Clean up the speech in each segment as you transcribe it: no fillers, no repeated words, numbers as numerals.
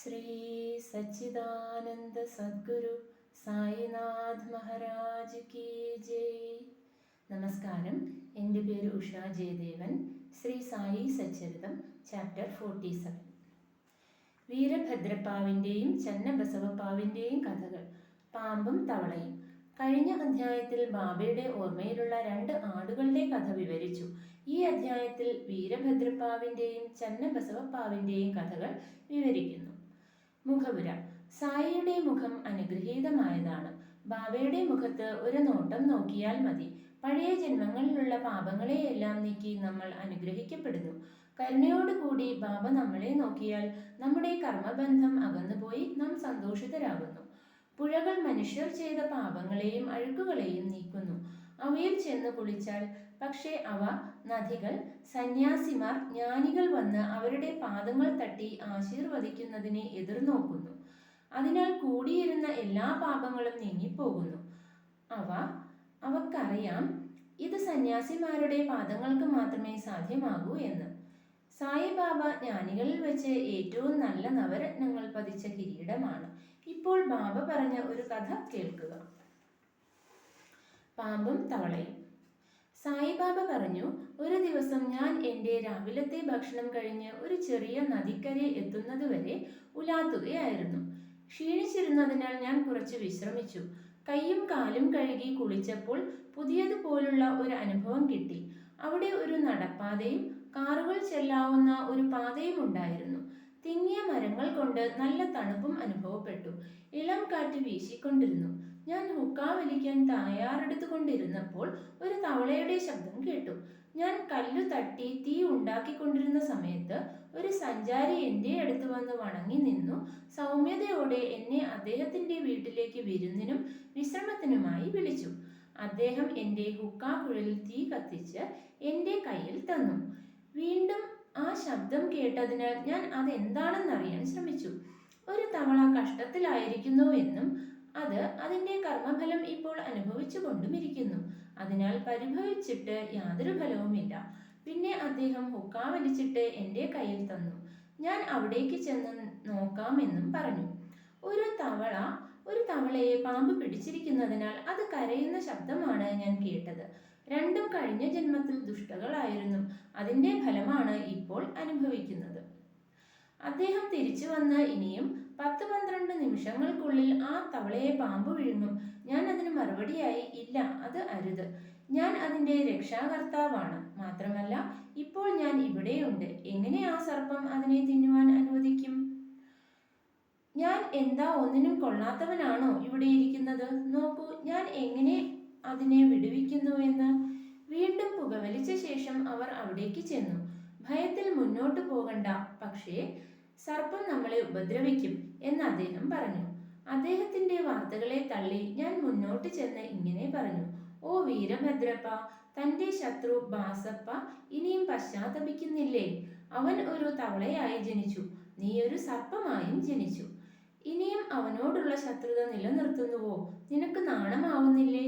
ശ്രീ സച്ചിദാനന്ദ സദ്ഗുരു സായിനാഥ് മഹാരാജ് കി ജയ്. നമസ്കാരം. എൻ്റെ പേര് ഉഷ ജയദേവൻ. ശ്രീ സായി സച്ചരിതം ചാപ്റ്റർ 47. വീരഭദ്രപ്പാവിൻ്റെയും ചന്നബസവപ്പാവിൻ്റെയും കഥകൾ. പാമ്പും തവളയും. കഴിഞ്ഞ അധ്യായത്തിൽ ബാബയുടെ ഓർമ്മയിലുള്ള 2 ആടുകളുടെ കഥ വിവരിച്ചു. ഈ അധ്യായത്തിൽ വീരഭദ്രപ്പാവിൻ്റെയും ചന്നബസവപ്പാവിൻ്റെയും കഥകൾ വിവരിക്കുന്നു. മുഖപുര. സായിയുടെ മുഖം അനുഗ്രഹീതമായതാണ്. ബാബയുടെ മുഖത്ത് ഒരു നോട്ടം നോക്കിയാൽ മതി. പഴയ ജന്മങ്ങളിലുള്ള പാപങ്ങളെയെല്ലാം നീക്കി നമ്മൾ അനുഗ്രഹിക്കപ്പെടുന്നു. കരുണയോടുകൂടി ബാബ നമ്മളെ നോക്കിയാൽ നമ്മുടെ കർമ്മബന്ധം അകന്നുപോയി നാം സന്തോഷിതരാകുന്നു. പുഴകൾ മനുഷ്യർ ചെയ്ത പാപങ്ങളെയും അഴുക്കുകളെയും നീക്കുന്നു. അവയിൽ ചെന്ന് കുളിച്ചാൽ പക്ഷേ അവ നദികൾ, സന്യാസിമാർ, ജ്ഞാനികൾ വന്ന് അവരുടെ പാദങ്ങൾ തട്ടി ആശീർവദിക്കുന്നതിനെ എതിർനോക്കുന്നു. അതിനാൽ കൂടിയിരുന്ന എല്ലാ പാപങ്ങളും നീങ്ങിപ്പോകുന്നു. അവക്കറിയാം ഇത് സന്യാസിമാരുടെ പാദങ്ങൾക്ക് മാത്രമേ സാധ്യമാകൂ എന്ന്. സായിബാബ ജ്ഞാനികളിൽ വെച്ച് ഏറ്റവും നല്ല നവരത്നങ്ങൾ പതിച്ച കിരീടമാണ്. ഇപ്പോൾ ബാബ പറഞ്ഞ ഒരു കഥ കേൾക്കുക. പാമ്പും തവളയും. സായിബാബ പറഞ്ഞു, ഒരു ദിവസം ഞാൻ എൻ്റെ രാവിലത്തെ ഭക്ഷണം കഴിഞ്ഞ് ഒരു ചെറിയ നദിക്കരെ എത്തുന്നതുവരെ ഉലാത്തുകയായിരുന്നു. ക്ഷീണിച്ചിരുന്നതിനാൽ ഞാൻ കുറച്ച് വിശ്രമിച്ചു. കൈയും കാലും കഴുകി കുളിച്ചപ്പോൾ പുതിയതുപോലുള്ള ഒരു അനുഭവം കിട്ടി. അവിടെ ഒരു നടപ്പാതയും കാറുകൾ ചെല്ലാവുന്ന ഒരു പാതയും ഉണ്ടായിരുന്നു. തിങ്ങിയ മരങ്ങൾ കൊണ്ട് നല്ല തണുപ്പും അനുഭവപ്പെട്ടു. ഇളം കാറ്റ് വീശിക്കൊണ്ടിരുന്നു. ഞാൻ ഹുക്ക വലിക്കാൻ തയ്യാറെടുത്തുകൊണ്ടിരുന്നപ്പോൾ ഒരു തവളയുടെ ശബ്ദം കേട്ടു. ഞാൻ കല്ലു തട്ടി തീ ഉണ്ടാക്കിക്കൊണ്ടിരുന്ന സമയത്ത് ഒരു സഞ്ചാരി എൻ്റെ അടുത്ത് വന്ന് വണങ്ങി നിന്നു. സൗമ്യതയോടെ എന്നെ അദ്ദേഹത്തിൻ്റെ വീട്ടിലേക്ക് വിരുന്നിനും വിശ്രമത്തിനുമായി വിളിച്ചു. അദ്ദേഹം എൻ്റെ ഹുക്ക കുഴലിൽ തീ കത്തിച്ച് എൻ്റെ കയ്യിൽ തന്നു. വീണ്ടും ആ ശബ്ദം കേട്ടതിനാൽ ഞാൻ അതെന്താണെന്നറിയാൻ ശ്രമിച്ചു. ഒരു തവള കഷ്ടത്തിലായിരിക്കുന്നുവെന്നും അത് അതിൻ്റെ കർമ്മഫലം ഇപ്പോൾ അനുഭവിച്ചു കൊണ്ടുമിരിക്കുന്നു. അതിനാൽ പരിഭവിച്ചിട്ട് യാതൊരു ഫലവുമില്ല. പിന്നെ അദ്ദേഹം ഹുക്ക വലിച്ചിട്ട് എൻ്റെ കയ്യിൽ തന്നു. ഞാൻ അവിടേക്ക് ചെന്ന് നോക്കാമെന്നും പറഞ്ഞു. ഒരു തവളയെ പാമ്പ് പിടിച്ചിരിക്കുന്നതിനാൽ അത് കരയുന്ന ശബ്ദമാണ് ഞാൻ കേട്ടത്. രണ്ടും കഴിഞ്ഞ ജന്മത്തിൽ ദുഷ്ടകളായിരുന്നു. അതിൻ്റെ ഫലമാണ് ഇപ്പോൾ അനുഭവിക്കുന്നത്. അദ്ദേഹം തിരിച്ചു വന്ന് ഇനിയും 10-12 നിമിഷങ്ങൾക്കുള്ളിൽ ആ തവളയെ പാമ്പ് വിഴുങ്ങും. ഞാൻ അതിന് മറുപടിയായി, ഇല്ല, അത് അരുത്. ഞാൻ അതിൻ്റെ രക്ഷാകർത്താവാണ്. മാത്രമല്ല ഇപ്പോൾ ഞാൻ ഇവിടെയുണ്ട്. എങ്ങനെ ആ സർപ്പം അതിനെ തിന്നുവാൻ അനുവദിക്കും? ഞാൻ എന്താ ഒന്നിനും കൊള്ളാത്തവനാണോ ഇവിടെ ഇരിക്കുന്നത്? നോക്കൂ, ഞാൻ എങ്ങനെ അതിനെ വിടുവിക്കുന്നുവെന്ന്. വീണ്ടും പുകവലിച്ച ശേഷം അവർ അവിടേക്ക് ചെന്നു. ഭയത്തിൽ മുന്നോട്ട് പോകണ്ട, പക്ഷേ സർപ്പം നമ്മളെ ഉപദ്രവിക്കും എന്ന് അദ്ദേഹം പറഞ്ഞു. അദ്ദേഹത്തിന്റെ വാർത്തകളെ തള്ളി ഞാൻ മുന്നോട്ട് ചെന്ന് ഇങ്ങനെ പറഞ്ഞു, ഓ വീരഭദ്രപ്പ, തന്റെ ശത്രു ബാസപ്പ ഇനിയും പശ്ചാത്തപിക്കുന്നില്ലേ? അവൻ ഒരു തവളയായി ജനിച്ചു. നീ ഒരു സർപ്പമായും ജനിച്ചു. ഇനിയും അവനോടുള്ള ശത്രുത നിലനിർത്തുന്നുവോ? നിനക്ക് നാണമാവുന്നില്ലേ?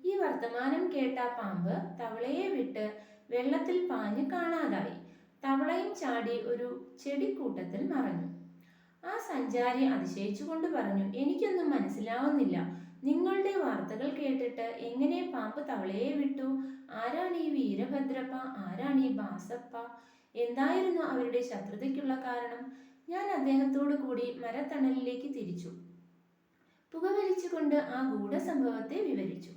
ഈ വർത്തമാനം കേട്ട പാമ്പ് തവളയെ വിട്ട് വെള്ളത്തിൽ പാഞ്ഞു കാണാതായി. തവളയും ചാടി ഒരു ചെടിക്കൂട്ടത്തിൽ മറഞ്ഞു. ആ സഞ്ചാരി അതിശയിച്ചുകൊണ്ട് പറഞ്ഞു, എനിക്കൊന്നും മനസ്സിലാവുന്നില്ല. നിങ്ങളുടെ വാർത്തകൾ കേട്ടിട്ട് എങ്ങനെ പാമ്പ് തവളയെ വിട്ടു? ആരാണ് ഈ വീരഭദ്രപ്പ? ആരാണ് ഈ ബാസപ്പ? എന്തായിരുന്നു അവരുടെ ശത്രുതയ്ക്കുള്ള കാരണം? ഞാൻ അദ്ദേഹത്തോടു കൂടി മരത്തണലിലേക്ക് തിരിച്ചു. പുകവലിച്ചുകൊണ്ട് ആ ഗൂഢസംഭവത്തെ വിവരിച്ചു.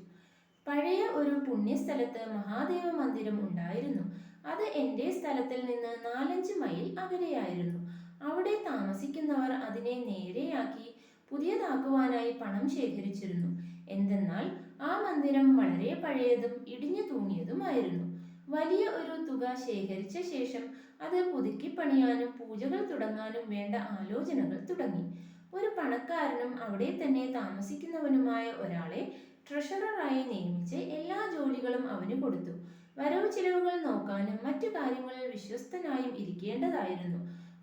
പഴയ ഒരു പുണ്യസ്ഥലത്ത് മഹാദേവ മന്ദിരം ഉണ്ടായിരുന്നു. അത് എൻ്റെ സ്ഥലത്തിൽ നിന്ന് 4-5 മൈൽ അകലെയായിരുന്നു. അവിടെ താമസിക്കുന്നവർ അതിനെ നേരെയാക്കി പുതിയതാക്കുവാനായി പണം ശേഖരിച്ചിരുന്നു. എന്തെന്നാൽ ആ മന്ദിരം വളരെ പഴയതും ഇടിഞ്ഞു തൂങ്ങിയതുമായിരുന്നു. വലിയ ഒരു തുക ശേഖരിച്ച ശേഷം അത് പുതുക്കി പണിയാനും പൂജകൾ തുടങ്ങാനും വേണ്ട ആലോചനകൾ തുടങ്ങി. ഒരു പണക്കാരനും അവിടെ തന്നെ താമസിക്കുന്നവനുമായ ഒരാളെ ട്രഷററായി നിയമിച്ച് എല്ലാ ജോലികളും അവന് കൊടുത്തു. വരവ് ചിലവുകൾ നോക്കാനും മറ്റു കാര്യങ്ങളിൽ വിശ്വസ്തനായും ഇരിക്കേണ്ടതായിരുന്നു.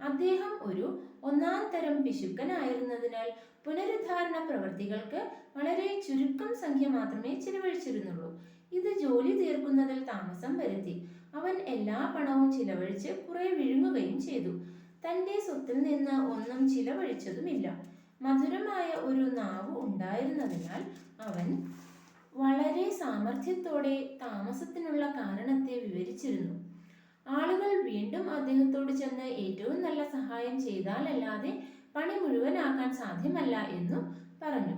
അദ്ദേഹം ഒരു 1-ാം തരം പിശുക്കനായിരുന്നതിനാൽ പുനരുദ്ധാരണ പ്രവൃത്തികൾക്ക് വളരെ ചുരുക്കം സംഖ്യ മാത്രമേ ചിലവഴിച്ചിരുന്നുള്ളൂ. ഇത് ജോലി തീർക്കുന്നതിൽ താമസം വരുത്തി. അവൻ എല്ലാ പണവും ചിലവഴിച്ച് കുറെ വിഴുങ്ങുകയും ചെയ്തു. തൻ്റെ സ്വത്തിൽ നിന്ന് ഒന്നും ചിലവഴിച്ചതുമില്ല. മധുരമായ ഒരു നാവ് ഉണ്ടായിരുന്നതിനാൽ അവൻ വളരെ സാമർഥ്യത്തോടെ താമസത്തിനുള്ള കാരണത്തെ വിവരിച്ചിരുന്നു. ആളുകൾ വീണ്ടും അദ്ദേഹത്തോട് ചെന്ന് ഏറ്റവും നല്ല സഹായം ചെയ്താലല്ലാതെ പണി മുഴുവനാക്കാൻ സാധ്യമല്ല എന്നു പറഞ്ഞു.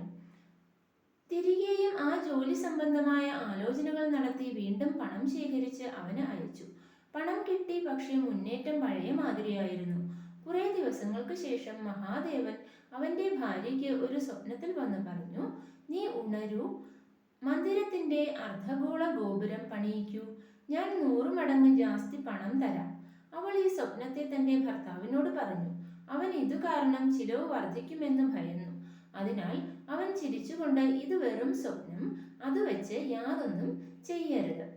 തിരികെയും ആ ജോലി സംബന്ധമായ ആലോചനകൾ നടത്തി വീണ്ടും പണം ശേഖരിച്ച് അവന് അയച്ചു. പണം കിട്ടി, പക്ഷേ മുന്നേറ്റം പഴയ മാതിരിയായിരുന്നു. കുറെ ദിവസങ്ങൾക്ക് ശേഷം മഹാദേവൻ അവന്റെ ഭാര്യയ്ക്ക് ഒരു സ്വപ്നത്തിൽ വന്ന് പറഞ്ഞു, നീ ഉണരൂ, മന്ദിരത്തിന്റെ അർദ്ധഗോള ഗോപുരം പണിയിക്കൂ, ഞാൻ 100 മടങ്ങ് ജാസ്തി പണം തരാം. അവൾ ഈ സ്വപ്നത്തെ തന്റെ ഭർത്താവിനോട് പറഞ്ഞു. അവൻ ഇതു കാരണം ചിലവ് വർദ്ധിക്കുമെന്ന് ഭയന്നു. അതിനാൽ അവൻ ചിരിച്ചുകൊണ്ട്, ഇത് വെറും സ്വപ്നം, അത് വെച്ച് യാതൊന്നും ചെയ്യരുത്.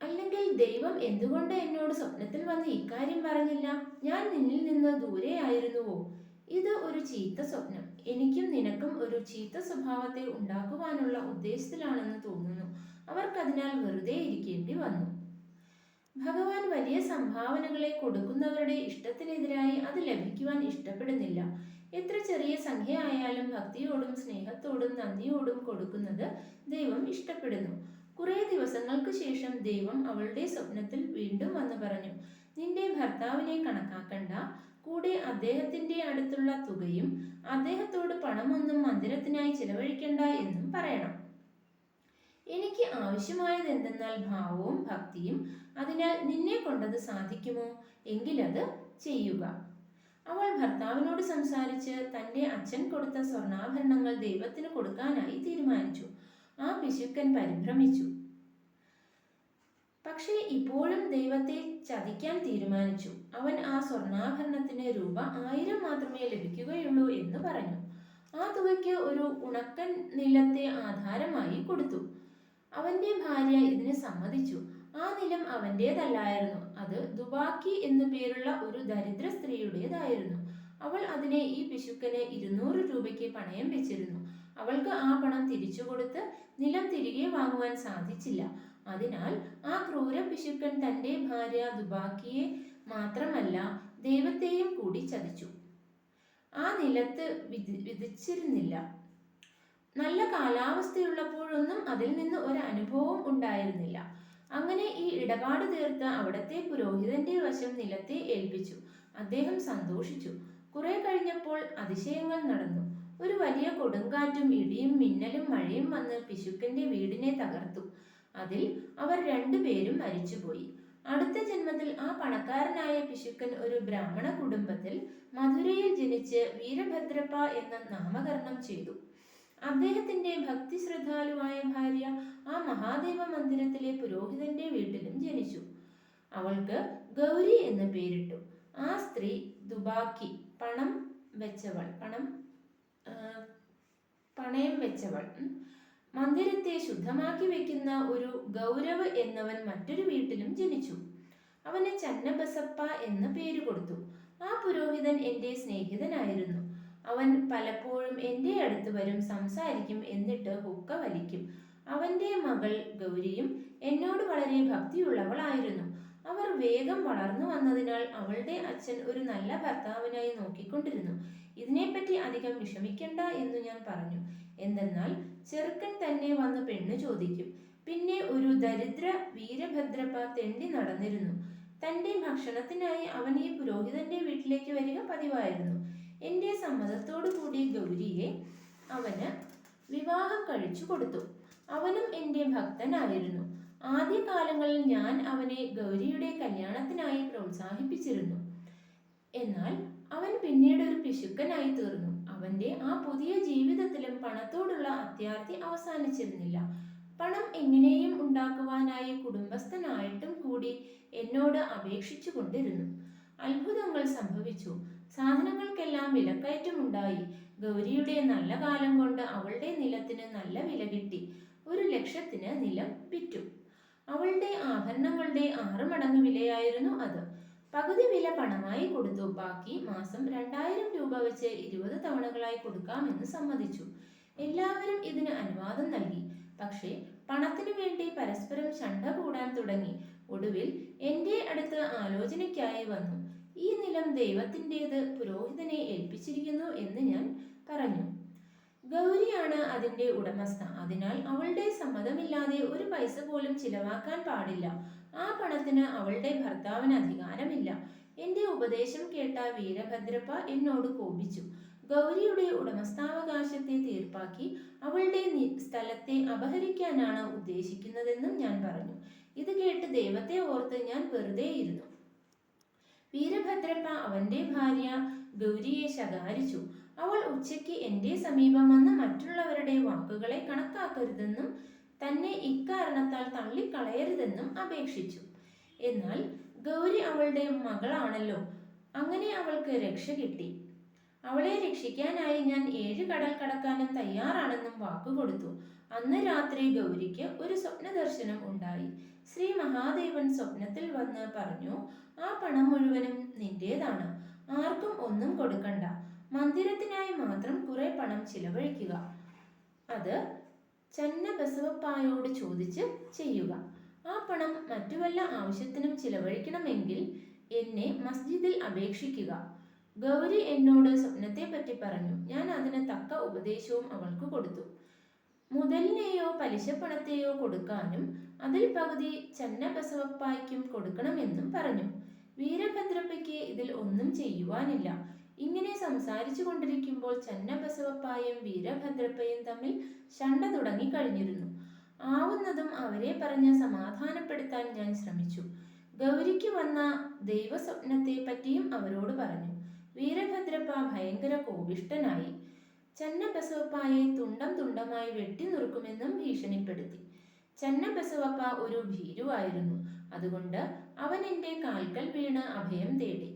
അല്ലെങ്കിൽ ദൈവം എന്തുകൊണ്ട് എന്നോട് സ്വപ്നത്തിൽ വന്ന് ഇക്കാര്യം പറഞ്ഞില്ല? ഞാൻ നിന്നിൽ നിന്ന് ദൂരെയായിരുന്നുവോ? ഇത് ഒരു ചീത്ത സ്വപ്നം. എനിക്കും നിനക്കും ഒരു ചീത്ത സ്വഭാവത്തെ ഉണ്ടാക്കുവാനുള്ള ഉദ്ദേശത്തിലാണെന്ന് തോന്നുന്നു. അവർക്കതിനാൽ വെറുതെ ഇരിക്കേണ്ടി വന്നു. ഭഗവാൻ വലിയ സംഭാവനകളെ കൊടുക്കുന്നവരുടെ ഇഷ്ടത്തിനെതിരായി അത് ലഭിക്കുവാൻ ഇഷ്ടപ്പെടുന്നില്ല. എത്ര ചെറിയ സംഖ്യ ആയാലും ഭക്തിയോടും സ്നേഹത്തോടും നന്ദിയോടും കൊടുക്കുന്നത് ദൈവം ഇഷ്ടപ്പെടുന്നു. കുറെ ദിവസങ്ങൾക്ക് ശേഷം ദൈവം അവളുടെ സ്വപ്നത്തിൽ വീണ്ടും വന്നു പറഞ്ഞു, നിന്റെ ഭർത്താവിനെ കണക്കാക്കണ്ട, കൂടെ അദ്ദേഹത്തിന്റെ അടുത്തുള്ള തുകയും അദ്ദേഹത്തോട് പണമൊന്നും മന്ദിരത്തിനായി ചിലവഴിക്കണ്ട എന്നും പറയണം. എനിക്ക് ആവശ്യമായത് എന്തെന്നാൽ ഭാവവും ഭക്തിയും. അതിനാൽ നിന്നെ കൊണ്ടത് സാധിക്കുമോ? എങ്കിലത് ചെയ്യുക. അവൾ ഭർത്താവിനോട് സംസാരിച്ച് തൻ്റെ അച്ഛൻ കൊടുത്ത സ്വർണ്ണാഭരണങ്ങൾ ദൈവത്തിന് കൊടുക്കാനായി തീരുമാനിച്ചു. ആ പിശുക്കൻ പരിഭ്രമിച്ചു. പക്ഷേ ഇപ്പോഴും ദൈവത്തെ ചതിക്കാൻ തീരുമാനിച്ചു. അവൻ ആ സ്വർണ്ണാഭരണത്തിന് രൂപ 1000 മാത്രമേ ലഭിക്കുകയുള്ളൂ എന്ന് പറഞ്ഞു. ആ തുകയ്ക്ക് ഒരു ഉണക്കൻ നിലത്തെ ആധാരമായി കൊടുത്തു. അവന്റെ ഭാര്യ ഇതിന് സമ്മതിച്ചു. ആ നിലം അവൻ്റേതല്ലായിരുന്നു, അത് ദുബാക്കി എന്നു പേരുള്ള ഒരു ദരിദ്ര സ്ത്രീയുടേതായിരുന്നു. അവൾ അതിനെ ഈ പിശുക്കന് 200 രൂപയ്ക്ക് പണയം വെച്ചിരുന്നു. അവൾക്ക് ആ പണം തിരിച്ചു കൊടുത്ത് നിലം തിരികെ വാങ്ങുവാൻ സാധിച്ചില്ല. അതിനാൽ ആ ക്രൂര പിശുക്കൻ തൻ്റെ ഭാര്യ ദുബാക്കിയെ മാത്രമല്ല ദൈവത്തെയും കൂടി ചതിച്ചു. ആ നിലത്ത് വിധിച്ചിരുന്നില്ല. നല്ല കാലാവസ്ഥയുള്ളപ്പോഴൊന്നും അതിൽ നിന്ന് ഒരു അനുഭവം ഉണ്ടായിരുന്നില്ല. അങ്ങനെ ഈ ഇടപാട് തീർത്ത് അവിടത്തെ പുരോഹിതന്റെ വശം നിലത്തെ ഏൽപ്പിച്ചു. അദ്ദേഹം സന്തോഷിച്ചു. കുറെ കഴിഞ്ഞപ്പോൾ അതിശയങ്ങൾ നടന്നു. ഒരു വലിയ കൊടുങ്കാറ്റും ഇടിയും മിന്നലും മഴയും വന്ന് പിശുക്കന്റെ വീടിനെ തകർത്തു. അതിൽ അവർ 2 പേരും മരിച്ചുപോയി. അടുത്ത ജന്മത്തിൽ ആ പണക്കാരനായ പിശുക്കൻ ഒരു ബ്രാഹ്മണ കുടുംബത്തിൽ മധുരയിൽ ജനിച്ച് വീരഭദ്രപ്പ എന്ന നാമകരണം ചെയ്തു. അദ്ദേഹത്തിന്റെ ഭക്തിശ്രദ്ധാലുവായ ഭാര്യ ആ മഹാദേവ മന്ദിരത്തിലെ പുരോഹിതന്റെ വീട്ടിലും ജനിച്ചു. അവൾക്ക് ഗൗരി എന്ന് പേരിട്ടു. ആ സ്ത്രീ ദുബാക്കി, പണയം വെച്ചവൾ. മന്ദിരത്തെ ശുദ്ധമാക്കി വെക്കുന്ന ഒരു ഗൗരവ് എന്നവൻ മറ്റൊരു വീട്ടിലും ജനിച്ചു. അവന് ചന്നബസപ്പ എന്ന് പേര് കൊടുത്തു. ആ പുരോഹിതൻ എൻ്റെ സ്നേഹിതനായിരുന്നു. അവൻ പലപ്പോഴും എൻ്റെ അടുത്ത് വരും, സംസാരിക്കും, എന്നിട്ട് ഹുക്ക വലിക്കും. അവൻ്റെ മകൾ ഗൗരിയും എന്നോട് വളരെ ഭക്തിയുള്ളവളായിരുന്നു. അവർ വേഗം വളർന്നു വന്നതിനാൽ അവളുടെ അച്ഛൻ ഒരു നല്ല ഭർത്താവിനായി നോക്കിക്കൊണ്ടിരുന്നു. ഇതിനെപ്പറ്റി അധികം വിഷമിക്കണ്ട എന്ന് ഞാൻ പറഞ്ഞു. എന്തെന്നാൽ ചെറുക്കൻ തന്നെ വന്ന് പെണ്ണു ചോദിക്കും. പിന്നെ ഒരു ദരിദ്ര വീരഭദ്രപ്പ തെണ്ടി നടന്നിരുന്നു. തൻ്റെ ഭക്ഷണത്തിനായി അവൻ ഈ പുരോഹിതന്റെ വീട്ടിലേക്ക് വരിക പതിവായിരുന്നു. എൻ്റെ സമ്മതത്തോടു കൂടി ഗൗരിയെ അവന് വിവാഹം കഴിച്ചു കൊടുത്തു. അവനും എൻ്റെ ഭക്തനായിരുന്നു. ആദ്യകാലങ്ങളിൽ ഞാൻ അവനെ ഗൗരിയുടെ കല്യാണത്തിനായി പ്രോത്സാഹിപ്പിച്ചിരുന്നു. എന്നാൽ അവൻ പിന്നീട് ഒരു പിശുക്കനായി തീർന്നു. അവന്റെ ആ പുതിയ ജീവിതത്തിലും പണത്തോടുള്ള അത്യാർത്തി അവസാനിച്ചിരുന്നില്ല. പണം എങ്ങനെയും ഉണ്ടാക്കുവാനായി കുടുംബസ്ഥനായിട്ടും കൂടി എന്നോട് അപേക്ഷിച്ചു കൊണ്ടിരുന്നു. അത്ഭുതങ്ങൾ സംഭവിച്ചു. സാധനങ്ങൾക്കെല്ലാം വിലക്കയറ്റമുണ്ടായി. ഗൗരിയുടെ നല്ല കാലം കൊണ്ട് അവളുടെ നിലത്തിന് നല്ല വില കിട്ടി. 1,00,000-ന് നിലം വിറ്റു. അവളുടെ ആഭരണങ്ങളുടെ 6 മടങ്ങ് വിലയായിരുന്നു അത്. പകുതി വില പണമായി കൊടുത്തു. ബാക്കി മാസം 2000 രൂപ വെച്ച് 20 തവണകളായി കൊടുക്കാമെന്ന് സമ്മതിച്ചു. എല്ലാവരും ഇതിന് അനുവാദം നൽകി. പക്ഷേ പണത്തിനു വേണ്ടി പരസ്പരം ശണ്ട കൂടാൻ തുടങ്ങി. ഒടുവിൽ എൻ്റെ അടുത്ത് ആലോചനയ്ക്കായി വന്നു. ഈ നിലം ദൈവത്തിൻ്റേത്, പുരോഹിതനെ ഏൽപ്പിച്ചിരിക്കുന്നു എന്ന് ഞാൻ പറഞ്ഞു. ഗൗരിയാണ് അതിൻ്റെ ഉടമസ്ഥ. അതിനാൽ അവളുടെ സമ്മതമില്ലാതെ ഒരു പൈസ പോലും ചിലവാക്കാൻ പാടില്ല. ആ പണത്തിന് അവളുടെ ഭർത്താവിന് അധികാരമില്ല. എൻ്റെ ഉപദേശം കേട്ട വീരഭദ്രപ്പ എന്നോട് കോപിച്ചു. ഗൗരിയുടെ ഉടമസ്ഥാവകാശത്തെ തീർപ്പാക്കി അവളുടെ സ്ഥലത്തെ അപഹരിക്കാനാണ് ഉദ്ദേശിക്കുന്നതെന്നും ഞാൻ പറഞ്ഞു. ഇത് കേട്ട് ദൈവത്തെ ഓർത്ത് ഞാൻ വെറുതെ ഇരുന്നു. വീരഭദ്രപ്പ അവന്റെ ഭാര്യ ഗൗരിയെ ശകാരിച്ചു. അവൾ ഉച്ചയ്ക്ക് എൻ്റെ സമീപം വന്ന് മറ്റുള്ളവരുടെ വാക്കുകളെ കണക്കാക്കരുതെന്നും തന്നെ ഇക്കാരണത്താൽ തള്ളിക്കളയരുതെന്നും അപേക്ഷിച്ചു. എന്നാൽ ഗൗരി അവളുടെ മകളാണല്ലോ, അങ്ങനെ അവൾക്ക് രക്ഷ കിട്ടി. അവളെ രക്ഷിക്കാനായി ഞാൻ 7 കടൽ കടക്കാനും തയ്യാറാണെന്നും വാക്കുകൊടുത്തു. അന്ന് രാത്രി ഗൗരിക്ക് ഒരു സ്വപ്നദർശനം ഉണ്ടായി. ശ്രീ മഹാദേവൻ സ്വപ്നത്തിൽ വന്ന് പറഞ്ഞു, ആ പണം മുഴുവനും നിന്റേതാണ്. ആർക്കും ഒന്നും കൊടുക്കണ്ട. മന്ദിരത്തിനായി മാത്രം കുറെ പണം ചിലവഴിക്കുക. അത് ചന്നബസവപ്പായോട് ചോദിച്ച് ചെയ്യുക. ആ പണം മറ്റു വല്ല ആവശ്യത്തിനും ചിലവഴിക്കണമെങ്കിൽ എന്നെ മസ്ജിദിൽ അപേക്ഷിക്കുക. ഗൗരി എന്നോട് സ്വപ്നത്തെപ്പറ്റി പറഞ്ഞു. ഞാൻ അതിന് തക്ക ഉപദേശവും അവൾക്ക് കൊടുത്തു. മുതലിനെയോ പലിശപ്പണത്തെയോ കൊടുക്കാനും അതിൽ പകുതി ചന്നബസവപ്പായ്ക്കും കൊടുക്കണമെന്നും പറഞ്ഞു. വീരഭദ്രപ്പയ്ക്ക് ഇതിൽ ഒന്നും ചെയ്യുവാനില്ല. ഇങ്ങനെ സംസാരിച്ചു കൊണ്ടിരിക്കുമ്പോൾ ചന്നബസവപ്പായും വീരഭദ്രപ്പയും തമ്മിൽ ശണ്ട തുടങ്ങിക്കഴിഞ്ഞിരുന്നു. ആവുന്നതും അവരെ പറഞ്ഞ് സമാധാനപ്പെടുത്താൻ ഞാൻ ശ്രമിച്ചു. ഗൗരിക്ക് വന്ന ദൈവസ്വപ്നത്തെ പറ്റിയും അവരോട് പറഞ്ഞു. വീരഭദ്രപ്പ ഭയങ്കര കോപിഷ്ഠനായി. ചന്നബസവപ്പായെ തുണ്ടം തുണ്ടമായി വെട്ടിനുറുക്കുമെന്നും ഭീഷണിപ്പെടുത്തി. ചന്നബസവപ്പ ഒരു ഭീരുവായിരുന്നു. അതുകൊണ്ട് അവൻ എൻ്റെ കാൽക്കൽ വീണ് അഭയം തേടി.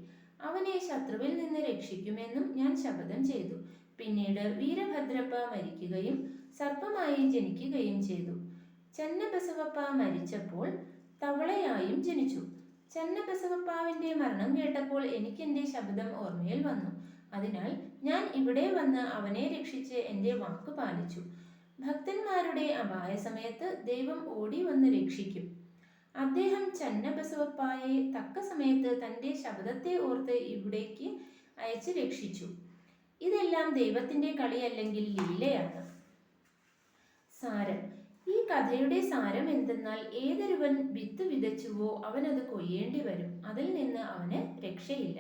അവനെ ശത്രുവിൽ നിന്ന് രക്ഷിക്കുമെന്നും ഞാൻ ശപഥം ചെയ്തു. പിന്നീട് വീരഭദ്രപ്പ മരിക്കുകയും സർപ്പമായി ജനിക്കുകയും ചെയ്തു. ചന്നബസവപ്പ മരിച്ചപ്പോൾ തവളയായും ജനിച്ചു. ചന്നബസവപ്പാവിന്റെ മരണം കേട്ടപ്പോൾ എനിക്ക് എൻ്റെ ശബ്ദം ഓർമ്മയിൽ വന്നു. അതിനാൽ ഞാൻ ഇവിടെ വന്ന് അവനെ രക്ഷിച്ച് എൻ്റെ വാക്ക് പാലിച്ചു. ഭക്തന്മാരുടെ അപായ സമയത്ത് ദൈവം ഓടി വന്ന് രക്ഷിക്കും. അദ്ദേഹം ചന്നബസവപ്പായെ തക്ക സമയത്ത് തൻ്റെ ശബ്ദത്തെ ഓർത്ത് ഇവിടേക്ക് അയച്ച് രക്ഷിച്ചു. ഇതെല്ലാം ദൈവത്തിൻ്റെ കളിയല്ലെങ്കിൽ ലീലയാണ്. സാരം. ഈ കഥയുടെ സാരം എന്തെന്നാൽ, ഏതൊരുവൻ വിത്ത് വിതച്ചുവോ അവനത് കൊയ്യേണ്ടി വരും. അതിൽ നിന്ന് അവന് രക്ഷയില്ല.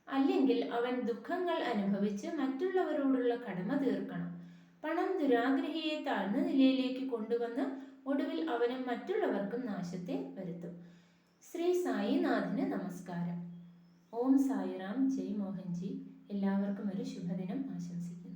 അല്ലെങ്കിൽ അവൻ ദുഃഖങ്ങൾ അനുഭവിച്ച് മറ്റുള്ളവരോടുള്ള കടമ തീർക്കണം. പണം ദുരാഗ്രഹിയെ താഴ്ന്ന നിലയിലേക്ക് കൊണ്ടുവന്ന് ഒടുവിൽ അവനും മറ്റുള്ളവർക്കും നാശത്തെ വരുത്തും. ശ്രീ സായിനാഥന് നമസ്കാരം. ഓം സായിറാം. ജയ് മോഹൻജി. എല്ലാവർക്കും ഒരു ശുഭദിനം ആശംസിക്കുന്നു.